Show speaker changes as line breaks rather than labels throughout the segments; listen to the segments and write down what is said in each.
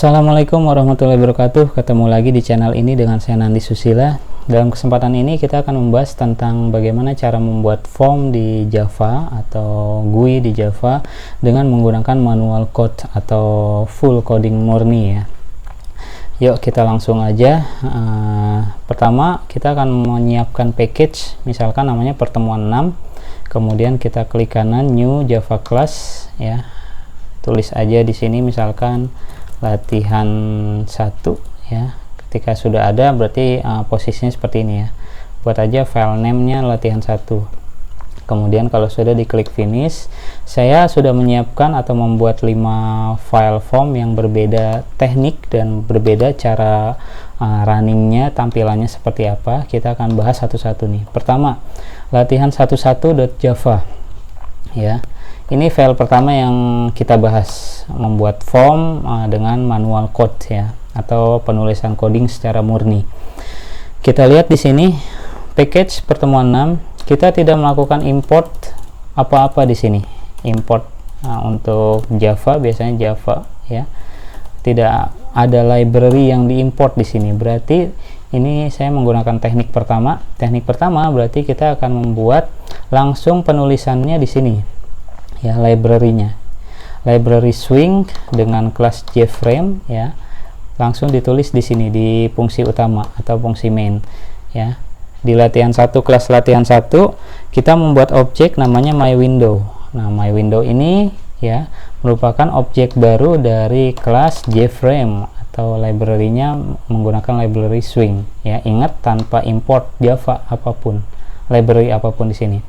Assalamualaikum warahmatullahi wabarakatuh. Ketemu lagi di channel ini dengan saya Nandi Susila. Dalam kesempatan ini kita akan membahas tentang bagaimana cara membuat form di Java atau GUI di Java dengan menggunakan manual code atau full coding murni ya. Yuk kita langsung aja. Pertama kita akan menyiapkan package, misalkan namanya pertemuan 6. Kemudian kita klik kanan new Java class ya. Tulis aja di sini misalkan latihan 1 ya. Ketika sudah ada berarti posisinya seperti ini ya. Buat aja file name-nya latihan 1. Kemudian kalau sudah diklik finish, saya sudah menyiapkan atau membuat 5 file form yang berbeda teknik dan berbeda cara runningnya, tampilannya seperti apa. Kita akan bahas satu-satu nih. Pertama, latihan 11.java ya. Ini file pertama yang kita bahas, membuat form dengan manual code ya, atau penulisan coding secara murni. Kita lihat di sini package pertemuan 6, kita tidak melakukan import apa-apa di sini. Import untuk Java biasanya Java ya. Tidak ada library yang diimport di sini. Berarti ini saya menggunakan teknik pertama. Teknik pertama berarti kita akan membuat langsung penulisannya di sini. Ya, library-nya. Library swing dengan kelas JFrame ya. Langsung ditulis di sini di fungsi utama atau fungsi main ya. Di latihan 1, kelas latihan 1 kita membuat objek namanya myWindow. Nah, myWindow ini ya merupakan objek baru dari kelas JFrame atau library-nya menggunakan library swing ya. Ingat, tanpa import Java apapun, library apapun di sini.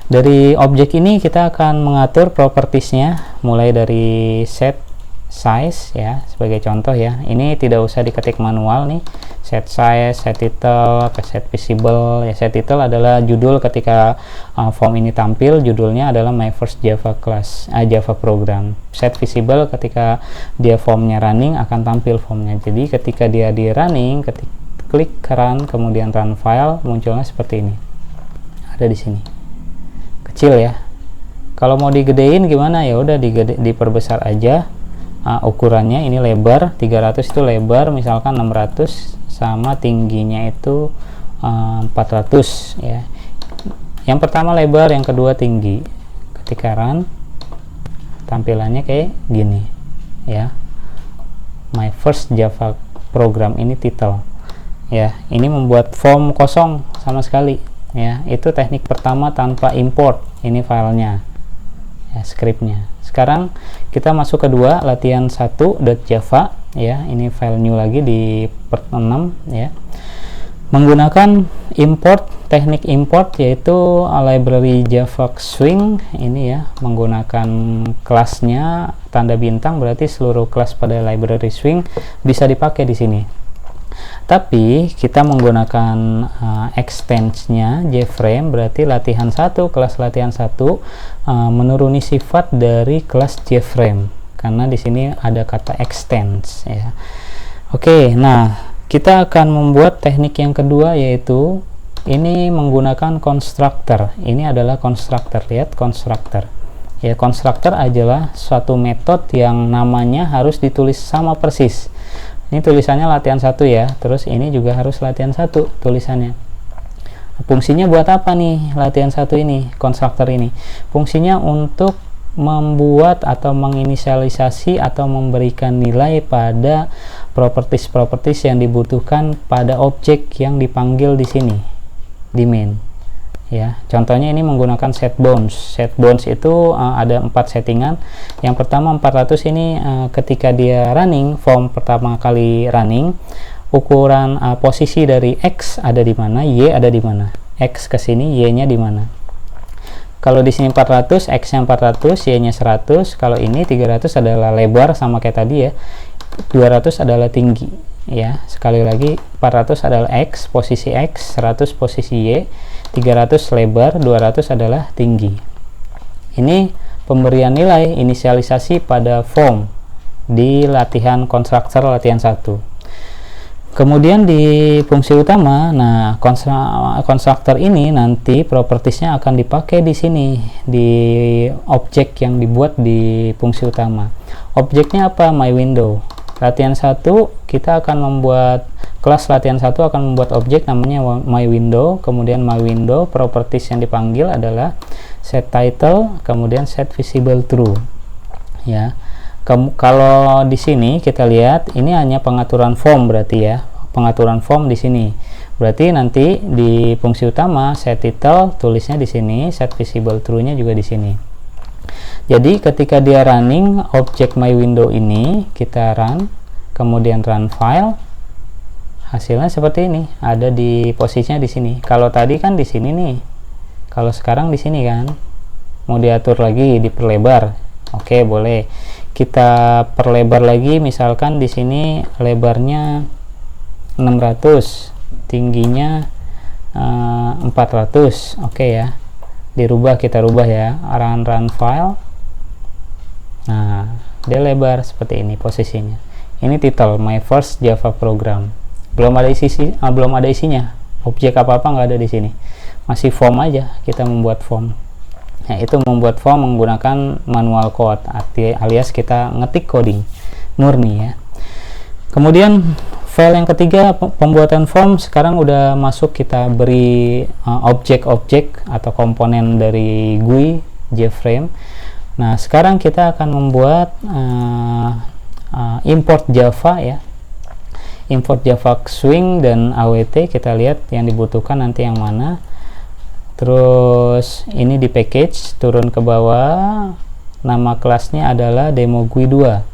Dari objek ini kita akan mengatur propertiesnya, mulai dari set size ya, sebagai contoh ya. Ini tidak usah diketik manual nih. Set size, set title, set visible ya. Set title adalah judul ketika form ini tampil, judulnya adalah my first Java class, Java program. Set visible ketika dia formnya running akan tampil formnya. Jadi ketika dia di running, klik run kemudian run file, munculnya seperti ini. Ada di sini. Kecil ya. Kalau mau digedein gimana, ya udah diperbesar aja ukurannya. Ini lebar 300 itu lebar, misalkan 600, sama tingginya itu 400 ya. Yang pertama lebar, yang kedua tinggi. Ketika run tampilannya kayak gini ya. My first Java program, ini title ya. Ini membuat form kosong sama sekali ya. Itu teknik pertama tanpa import. Ini filenya ya, scriptnya. Sekarang kita masuk kedua, latihan 1.java ya. Ini file new lagi di part 6 ya. Menggunakan import, teknik import yaitu library Java swing ini ya, menggunakan kelasnya tanda bintang, berarti seluruh kelas pada library swing bisa dipakai di sini. Tapi kita menggunakan extensnya JFrame, berarti latihan 1, kelas latihan 1 menuruni sifat dari kelas JFrame karena di sini ada kata extends ya. Oke, nah kita akan membuat teknik yang kedua, yaitu ini menggunakan constructor. Ini adalah constructor, lihat constructor ya. Constructor adalah suatu metode yang namanya harus ditulis sama persis. Ini tulisannya latihan 1 ya, terus ini juga harus latihan 1 tulisannya. Fungsinya buat apa nih latihan 1 ini, constructor ini? Fungsinya untuk membuat atau menginisialisasi atau memberikan nilai pada properties yang dibutuhkan pada objek yang dipanggil di sini di main ya. Contohnya ini menggunakan set bounds. Set bounds itu ada 4 settingan. Yang pertama 400 ini ketika dia running, form pertama kali running, ukuran posisi dari X ada di mana, Y ada di mana. X ke sini, Y-nya di mana. Kalau di sini 400, X-nya 400, Y-nya 100. Kalau ini 300 adalah lebar sama kayak tadi ya. 200 adalah tinggi ya. Sekali lagi 400 adalah X, posisi X, 100 posisi Y, 300 lebar, 200 adalah tinggi. Ini pemberian nilai inisialisasi pada form di latihan constructor latihan 1. Kemudian di fungsi utama, nah constructor ini nanti propertiesnya akan dipakai di sini di objek yang dibuat di fungsi utama. Objeknya apa? MyWindow. Latihan 1 kita akan membuat kelas latihan 1 akan membuat objek namanya my window, kemudian my window properties yang dipanggil adalah set title, kemudian set visible true. Ya. Kalau di sini kita lihat ini hanya pengaturan form berarti ya. Pengaturan form di sini. Berarti nanti di fungsi utama set title tulisnya di sini, set visible true-nya juga di sini. Jadi ketika dia running objek my window ini, kita run, kemudian run file, hasilnya seperti ini, ada di posisinya di sini. Kalau tadi kan di sini nih, kalau sekarang di sini kan, mau diatur lagi, diperlebar, oke boleh. Kita perlebar lagi, misalkan di sini lebarnya 600, tingginya 400, oke ya. Dirubah, kita rubah ya, run file. Nah, dia lebar seperti ini posisinya. Ini title my first Java program. Belum ada isinya. Objek apa-apa nggak ada di sini. Masih form aja, kita membuat form. Nah, itu membuat form menggunakan manual code, alias kita ngetik coding murni ya. Kemudian file yang ketiga, pembuatan form. Sekarang udah masuk, kita beri objek-objek atau komponen dari GUI JFrame. Nah, sekarang kita akan membuat import Java ya. Import Java Swing dan AWT. Kita lihat yang dibutuhkan nanti yang mana. Terus ini di package, turun ke bawah. Nama kelasnya adalah demo GUI 2.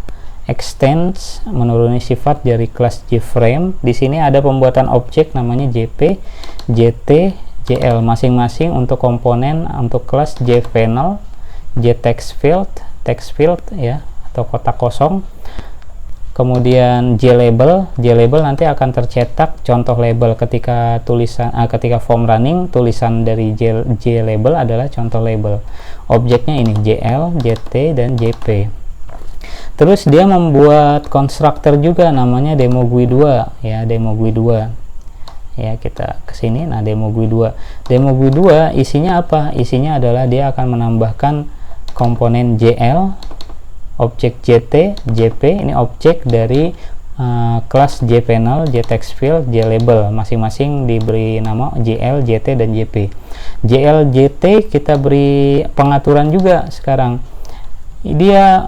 Extends, menuruni sifat dari kelas JFrame. Di sini ada pembuatan objek namanya JP, JT, JL, masing-masing untuk komponen untuk kelas JPanel, JTextField, textfield ya, atau kotak kosong. Kemudian JLabel, JLabel nanti akan tercetak contoh label ketika ketika form running, tulisan dari JLabel adalah contoh label. Objeknya ini JL, JT, dan JP. Terus dia membuat konstruktor juga namanya demo GUI 2 ya, demo GUI 2. Ya, kita ke sini. Nah, demo GUI 2. Demo GUI 2 isinya apa? Isinya adalah dia akan menambahkan komponen JL, objek JT, JP, ini objek dari kelas JPanel, JTextField, JLabel, masing-masing diberi nama JL, JT, dan JP. JL, JT kita beri pengaturan juga sekarang. Dia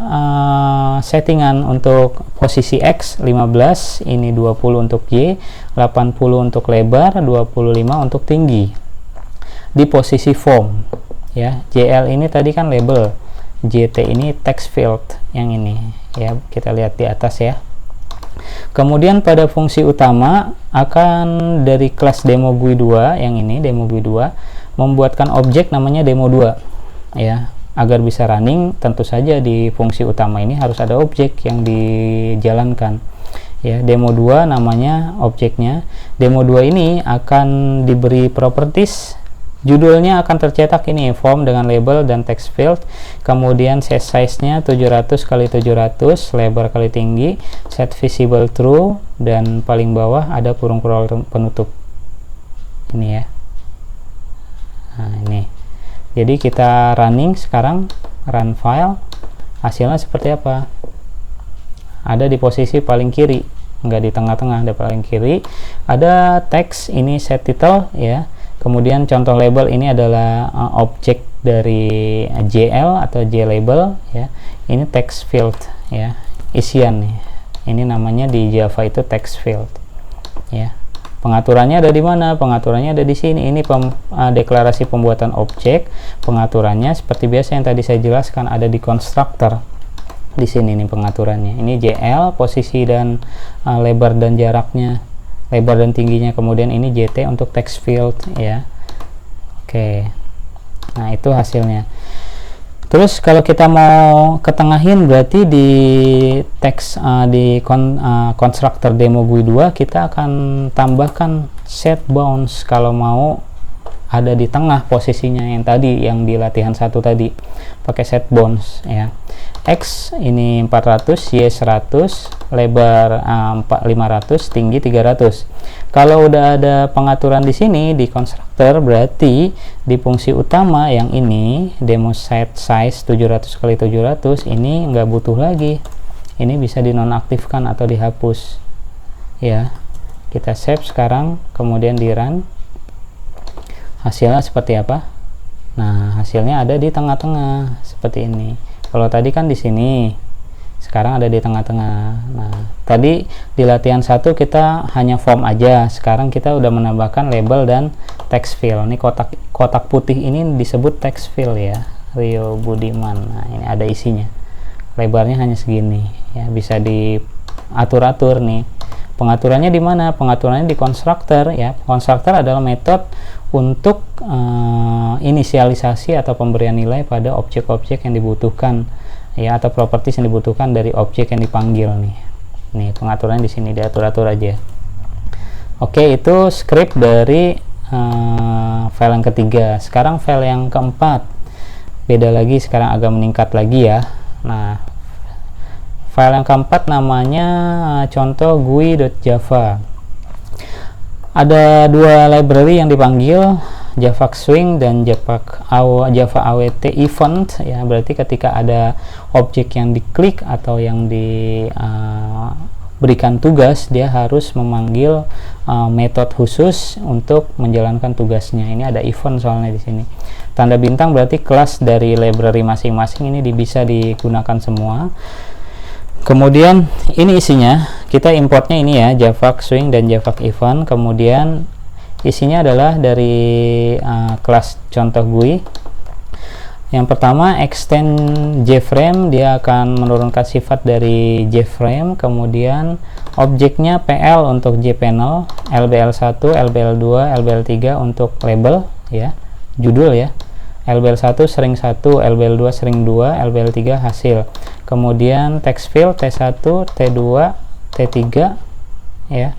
settingan untuk posisi X 15, ini 20 untuk Y, 80 untuk lebar, 25 untuk tinggi. Di posisi form ya, JL ini tadi kan label, JT ini text field yang ini ya, kita lihat di atas ya. Kemudian pada fungsi utama akan dari kelas demo GUI 2 yang ini, demo GUI 2, membuatkan objek namanya demo 2 ya. Agar bisa running, tentu saja di fungsi utama ini harus ada objek yang dijalankan ya. Demo 2 namanya objeknya. Demo 2 ini akan diberi properties, judulnya akan tercetak ini form dengan label dan text field, kemudian size nya 700 x 700, lebar kali tinggi, set visible true, dan paling bawah ada kurung-kurung penutup ini ya. Nah, ini jadi kita running sekarang, run file, hasilnya seperti apa? Ada di posisi paling kiri, nggak di tengah-tengah, ada paling kiri. Ada teks, ini set title ya. Kemudian contoh label ini adalah objek dari JL atau JLabel ya. Ini text field ya, isian nih. Ini namanya di Java itu text field ya. Pengaturannya ada di mana? Pengaturannya ada di sini. Ini deklarasi pembuatan objek. Pengaturannya seperti biasa yang tadi saya jelaskan, ada di konstruktor. Di sini nih pengaturannya. Ini JL, posisi dan lebar dan jaraknya, lebar dan tingginya. Kemudian ini JT untuk text field ya. Oke. Nah, itu hasilnya. Terus kalau kita mau ketengahin, berarti di teks konstruktor demo GUI 2 kita akan tambahkan set bounds kalau mau ada di tengah posisinya yang tadi, yang di latihan 1 tadi, pakai set bounds ya. X ini 400, Y 100, lebar 500, tinggi 300. Kalau udah ada pengaturan di sini di konstruktor, berarti di fungsi utama yang ini demo set size 700 x 700 ini nggak butuh lagi ini bisa dinonaktifkan atau dihapus ya. Kita save sekarang, kemudian di run. Hasilnya seperti apa? Nah, hasilnya ada di tengah-tengah seperti ini. Kalau tadi kan di sini, sekarang ada di tengah-tengah. Nah, tadi di latihan 1 kita hanya form aja, sekarang kita udah menambahkan label dan text field. Ini kotak putih ini disebut text field ya, Rio Budiman. Nah, ini ada isinya, lebarnya hanya segini ya, bisa diatur-atur nih. Pengaturannya di mana? Pengaturannya di constructor ya. Constructor adalah metode untuk inisialisasi atau pemberian nilai pada objek-objek yang dibutuhkan ya, atau properties yang dibutuhkan dari objek yang dipanggil nih. Nih pengaturannya di sini, diatur-atur aja. Oke, itu script dari file yang ketiga. Sekarang file yang keempat, beda lagi, sekarang agak meningkat lagi ya. Nah, file yang keempat namanya contoh GUI.java. Ada dua library yang dipanggil, Java Swing dan Java AWT Event ya. Berarti ketika ada objek yang diklik atau yang diberikan tugas, dia harus memanggil metode khusus untuk menjalankan tugasnya. Ini ada event soalnya di sini. Tanda bintang berarti kelas dari library masing-masing ini bisa digunakan semua. Kemudian ini isinya, kita importnya ini ya, Java Swing dan Java Event. Kemudian isinya adalah dari kelas contoh GUI. Yang pertama, extend JFrame, dia akan menurunkan sifat dari JFrame. Kemudian objeknya PL untuk JPanel, LBL1, LBL2, LBL3 untuk label ya, judul ya. LBL1 sering 1, LBL2 sering 2, LBL3 hasil. Kemudian text field T1, T2, T3 ya.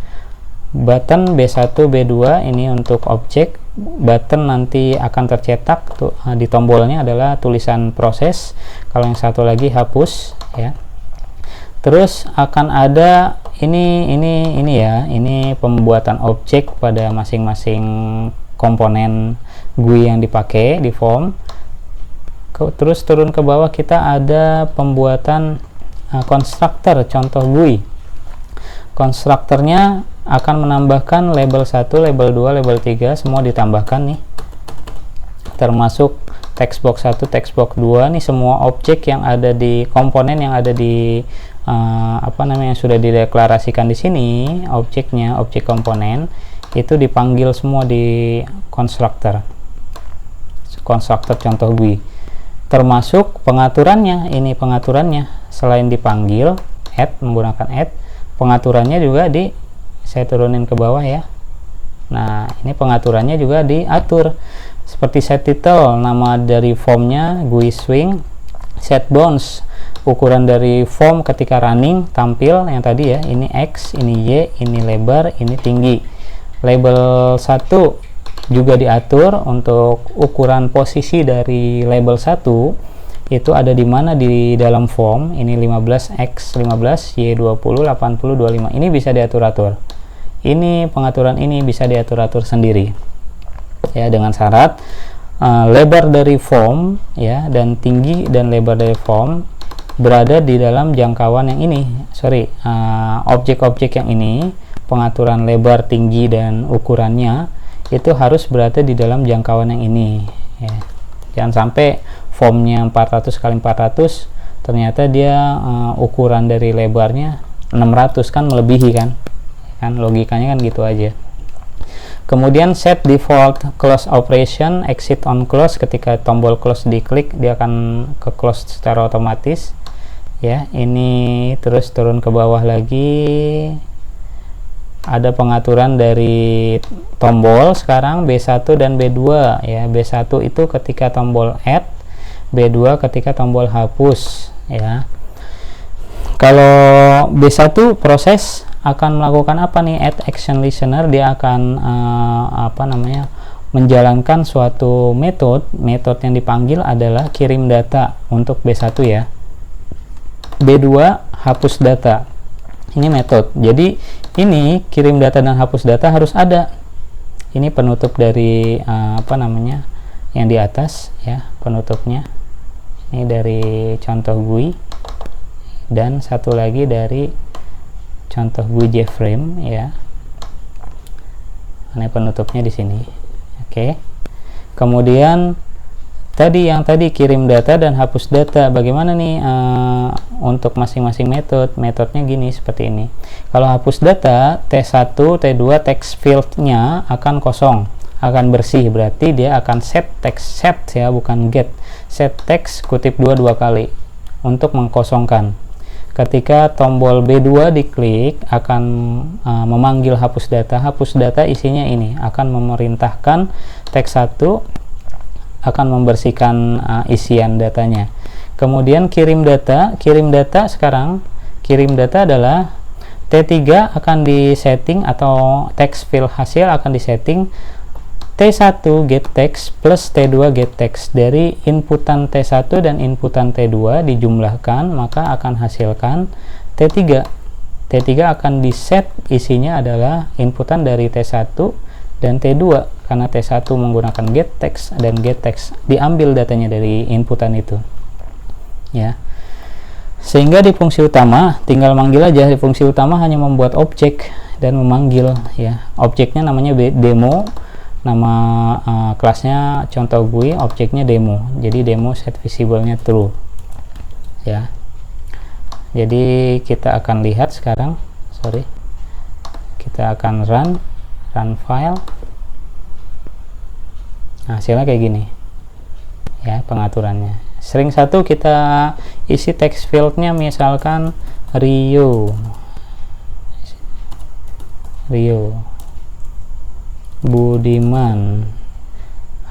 Button B1, B2 ini untuk objek. Button nanti akan tercetak di tombolnya adalah tulisan proses. Kalau yang satu lagi hapus ya. Terus akan ada ini ya, ini pembuatan objek pada masing-masing komponen GUI yang dipakai di form. Terus turun ke bawah kita ada pembuatan constructor contoh GUI. Konstruktornya akan menambahkan label 1, label 2, label 3 semua ditambahkan nih. Termasuk textbox 1, textbox 2 nih, semua objek yang ada di komponen yang ada di yang sudah dideklarasikan di sini, objeknya, objek komponen itu dipanggil semua di konstruktor contoh GUI, termasuk pengaturannya. Ini pengaturannya, selain dipanggil add, menggunakan add, pengaturannya juga saya turunin ke bawah ya. Nah, ini pengaturannya juga diatur seperti set title, nama dari formnya GUI swing, set bounds, ukuran dari form ketika running tampil yang tadi ya, ini X, ini Y, ini lebar, ini tinggi. Label 1 juga diatur untuk ukuran posisi dari label 1 itu ada di mana di dalam form. Ini 15X 15, Y 20, 80, 25. Ini bisa diatur-atur. Ini pengaturan ini bisa diatur-atur sendiri. Ya, dengan syarat lebar dari form ya dan tinggi dan lebar dari form berada di dalam jangkauan yang ini. Objek-objek yang ini, pengaturan lebar, tinggi dan ukurannya itu harus berada di dalam jangkauan yang ini ya. Jangan sampai formnya 400 x 400 ternyata dia ukuran dari lebarnya 600, kan melebihi kan logikanya kan gitu aja. Kemudian set default close operation, exit on close, ketika tombol close diklik dia akan ke close secara otomatis ya. Ini terus turun ke bawah lagi ada pengaturan dari tombol sekarang B1 dan B2 ya. B1 itu ketika tombol add, B2 ketika tombol hapus ya. Kalau B1 proses akan melakukan apa nih, add action listener, dia akan menjalankan suatu metode yang dipanggil adalah kirim data untuk B1 ya. B2 hapus data, ini metode. Jadi ini kirim data dan hapus data harus ada. Ini penutup dari yang di atas ya, penutupnya ini dari contoh GUI. dan satu lagi dari contoh GUI JFrame ya. Ini penutupnya di sini. Oke. Kemudian tadi kirim data dan hapus data. Bagaimana nih untuk masing-masing metodenya gini, seperti ini. Kalau hapus data, T1, T2 text fieldnya akan kosong, akan bersih, berarti dia akan set text, set ya, bukan get, set text kutip 2 kali untuk mengkosongkan. Ketika tombol B2 diklik akan memanggil hapus data isinya ini akan memerintahkan text 1 akan membersihkan isian datanya. Kemudian kirim data sekarang kirim data adalah T3 akan disetting, atau text field hasil akan disetting T1 get text plus T2 get text. Dari inputan T1 dan inputan T2 dijumlahkan, maka akan hasilkan T3. T3 akan diset, isinya adalah inputan dari T1 dan T2, karena T1 menggunakan get text dan get text diambil datanya dari inputan itu ya. Sehingga di fungsi utama tinggal manggil aja. Di fungsi utama hanya membuat objek dan memanggil ya. Objeknya namanya demo, nama kelasnya contoh GUI, objeknya demo. Jadi demo set visible-nya true ya. Jadi kita akan lihat sekarang, kita akan run file. Nah, hasilnya kayak gini ya pengaturannya. String 1 kita isi text fieldnya misalkan Rio Budiman.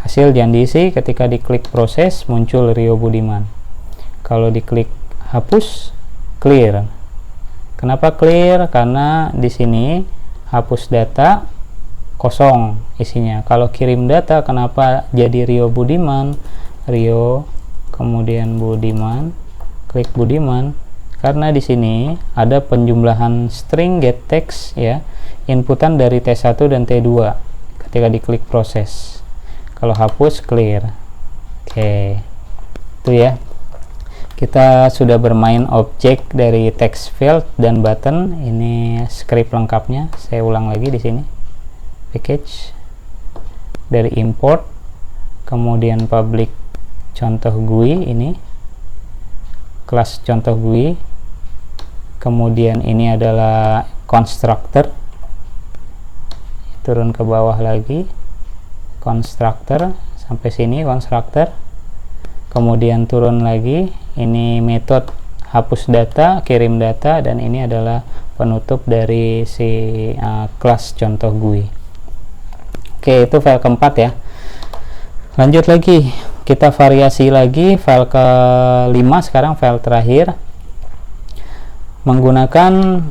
Hasil jangan diisi, ketika diklik proses muncul Rio Budiman. Kalau diklik hapus, clear. Kenapa clear? Karena di sini hapus data kosong isinya. Kalau kirim data, kenapa jadi Rio Budiman? Rio kemudian Budiman, klik Budiman, karena di sini ada penjumlahan string get text ya, inputan dari T1 dan T2 ketika diklik proses. Kalau hapus clear. Oke, itu ya, kita sudah bermain objek dari text field dan button. Ini script lengkapnya, saya ulang lagi di sini. Package dari import, kemudian public contoh GUI, ini kelas contoh GUI, kemudian ini adalah constructor, turun ke bawah lagi constructor sampai sini constructor, kemudian turun lagi, ini metode hapus data, kirim data, dan ini adalah penutup dari si kelas contoh GUI. Oke, itu file keempat ya. Lanjut lagi, kita variasi lagi file ke-5 sekarang, file terakhir, menggunakan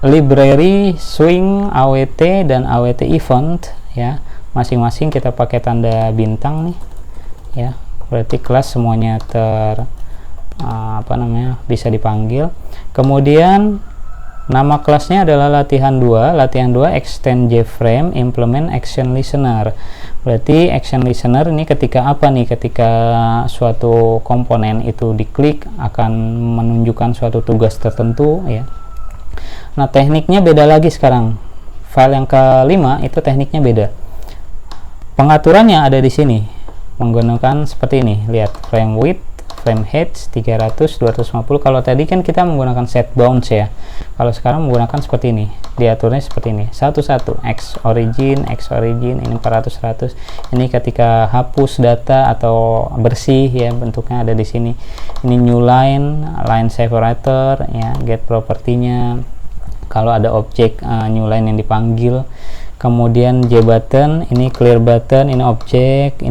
library swing awt dan awt event ya. Masing-masing kita pakai tanda bintang nih ya, berarti kelas semuanya bisa dipanggil. Kemudian nama kelasnya adalah latihan 2 extend JFrame implement action listener. Berarti action listener ini ketika apa nih? Ketika suatu komponen itu diklik akan menunjukkan suatu tugas tertentu ya. Nah, tekniknya beda lagi sekarang. File yang ke-5 itu tekniknya beda. Pengaturannya ada di sini. Menggunakan seperti ini. Lihat, frame width, frame height 300, 250. Kalau tadi kan kita menggunakan set bounds ya. Kalau sekarang menggunakan seperti ini. Diaturnya seperti ini. Satu-satu, X origin, ini 400, 100. Ini ketika hapus data atau bersih ya, bentuknya ada di sini. Ini new line separator ya, get propertinya. Kalau ada objek new line yang dipanggil. Kemudian J button, ini clear button, ini objek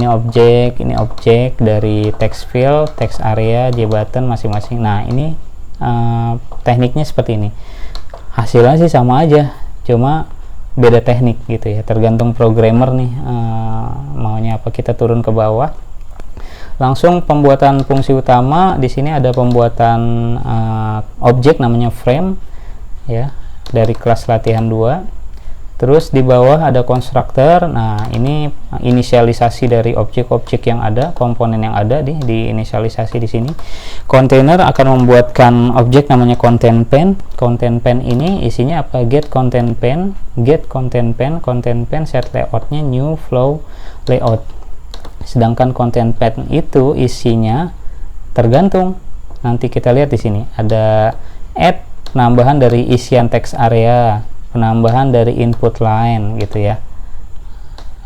dari text field, text area, J button masing-masing. Nah, ini tekniknya seperti ini. Hasilnya sih sama aja, cuma beda teknik gitu ya, tergantung programmer nih maunya apa. Kita turun ke bawah. Langsung pembuatan fungsi utama. Di sini ada pembuatan objek namanya frame ya, dari kelas latihan 2. Terus di bawah ada constructor. Nah, ini inisialisasi dari objek-objek yang ada, komponen yang ada di inisialisasi di sini. Container akan membuatkan objek namanya content pane. Content pane ini isinya apa? Get content pane, content pane set layoutnya new flow layout. Sedangkan content pane itu isinya tergantung. Nanti kita lihat di sini ada add, penambahan dari isian text area, penambahan dari input line gitu ya.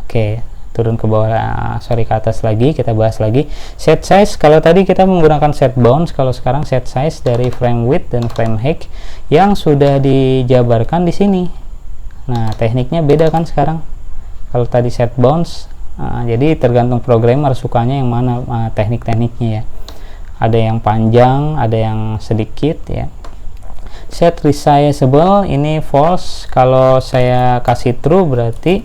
Oke, turun ke bawah, sorry, ke atas lagi, kita bahas lagi. Set size, kalau tadi kita menggunakan set bounds, kalau sekarang set size dari frame width dan frame height yang sudah dijabarkan di sini. Nah, tekniknya beda kan sekarang. Kalau tadi set bounds, jadi tergantung programmer sukanya yang mana teknik-tekniknya ya. Ada yang panjang, ada yang sedikit ya. Set resizable ini false. Kalau saya kasih true berarti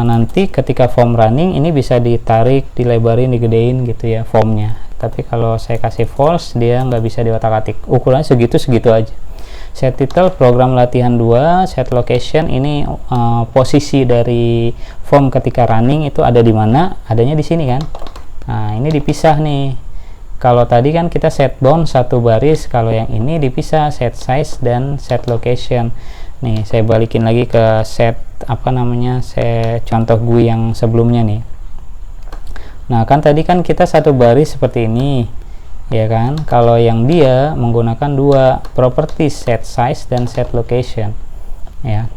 nanti ketika form running ini bisa ditarik, dilebarin, digedein gitu ya formnya. Tapi kalau saya kasih false, dia nggak bisa diotak-atik. Ukurannya segitu-segitu aja. Set title program latihan 2. Set location ini posisi dari form ketika running itu ada di mana? Adanya di sini kan. Nah, ini dipisah nih. Kalau tadi kan kita set bound satu baris, kalau yang ini dipisah set size dan set location. Nih, saya balikin lagi ke set set contoh GUI yang sebelumnya nih. Nah, kan tadi kan kita satu baris seperti ini, ya kan? Kalau yang dia menggunakan dua properties, set size dan set location, ya.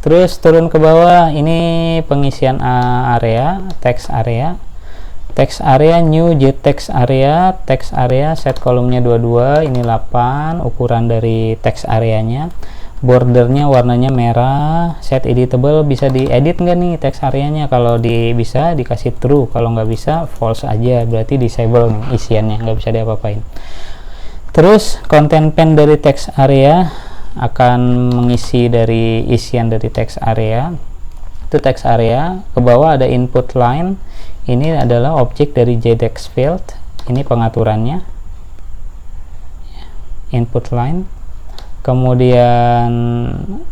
Terus turun ke bawah, ini pengisian area, text area. Text area new text area set kolomnya 22, ini 8 ukuran dari text areanya. Bordernya warnanya merah. Set editable, bisa diedit nggak nih text areanya? Kalau bisa dikasih true, kalau nggak bisa false aja, berarti disable nih isiannya, nggak bisa diapa-apain. Terus content pane dari text area akan mengisi dari isian dari text area. Itu text area. Ke bawah ada input line. Ini adalah objek dari JText field. Ini pengaturannya. Input line. Kemudian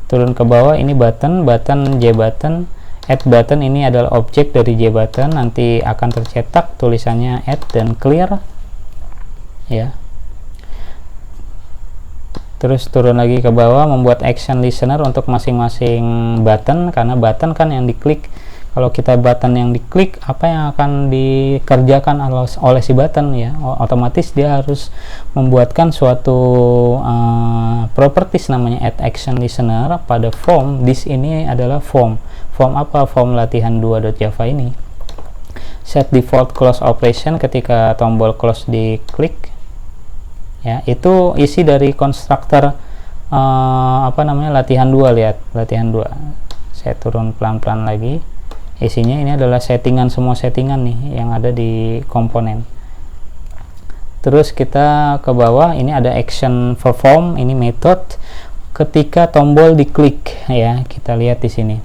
turun ke bawah, ini button JButton. Add button ini adalah objek dari JButton. Nanti akan tercetak tulisannya add dan clear. Ya. Terus turun lagi ke bawah, membuat action listener untuk masing-masing button, karena button kan yang diklik. Kalau kita button yang diklik, apa yang akan dikerjakan oleh si button ya? Otomatis dia harus membuatkan suatu properties namanya add action listener pada form. This ini adalah form. Form apa? Form latihan 2.java ini. Set default close operation ketika tombol close diklik. Ya, itu isi dari konstruktor latihan 2. Lihat, latihan 2. Saya turun pelan-pelan lagi. Isinya ini adalah semua settingan nih yang ada di komponen. Terus kita ke bawah, ini ada action perform, ini method ketika tombol diklik ya. Kita lihat di sini.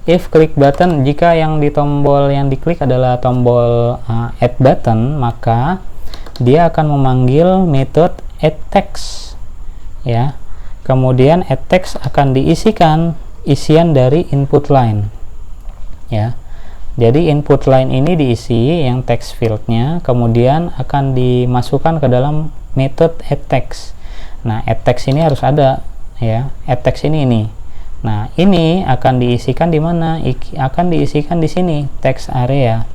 If click button, jika yang di tombol yang diklik adalah tombol add button, maka dia akan memanggil method add text ya. Kemudian add text akan diisikan isian dari input line ya. Jadi input line ini diisi yang text fieldnya, kemudian akan dimasukkan ke dalam method add text. Nah, add text ini harus ada ya. Add text ini. Nah, ini akan diisikan di mana? Akan diisikan di sini, text area.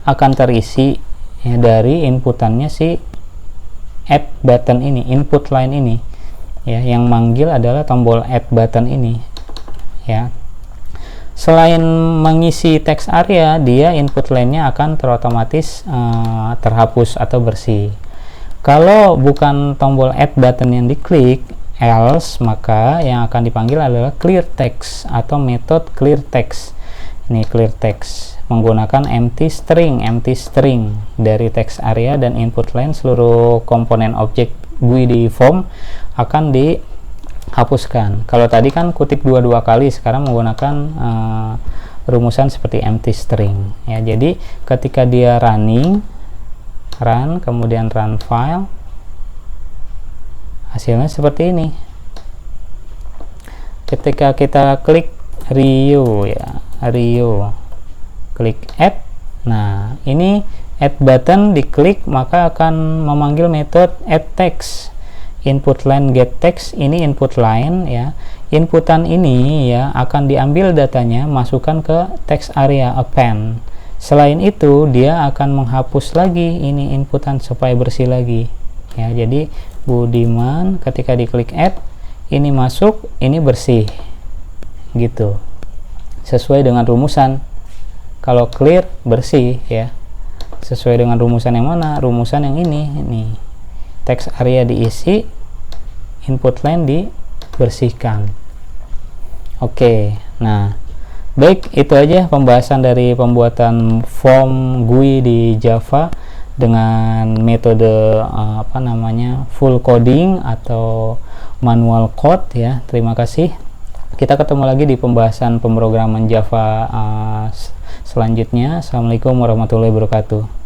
Akan terisi ya, dari inputannya si add button ini, input line ini ya, yang manggil adalah tombol add button ini ya. Selain mengisi text area, dia input line-nya akan terotomatis terhapus atau bersih. Kalau bukan tombol add button yang diklik, else, maka yang akan dipanggil adalah clear text atau method clear text. Ini clear text menggunakan empty string dari text area dan input line. Seluruh komponen objek GUI di form akan dihapuskan. Kalau tadi kan kutip dua kali, sekarang menggunakan rumusan seperti empty string ya. Jadi ketika dia run kemudian run file, hasilnya seperti ini. ketika kita klik Rio ya, Rio, klik add. Nah, ini add button diklik maka akan memanggil metode add text. Input line get text, ini input line ya. Inputan ini ya akan diambil datanya, masukkan ke text area append. Selain itu dia akan menghapus lagi ini inputan supaya bersih lagi ya. Jadi Budiman ketika diklik add, ini masuk, ini bersih gitu, sesuai dengan rumusan. Kalau clear bersih ya, sesuai dengan rumusan yang mana? Rumusan yang ini text area diisi, input line dibersihkan. Oke, nah baik, itu aja pembahasan dari pembuatan form GUI di Java dengan metode full coding atau manual code ya. Terima kasih. Kita ketemu lagi di pembahasan pemrograman Java selanjutnya. Assalamualaikum warahmatullahi wabarakatuh.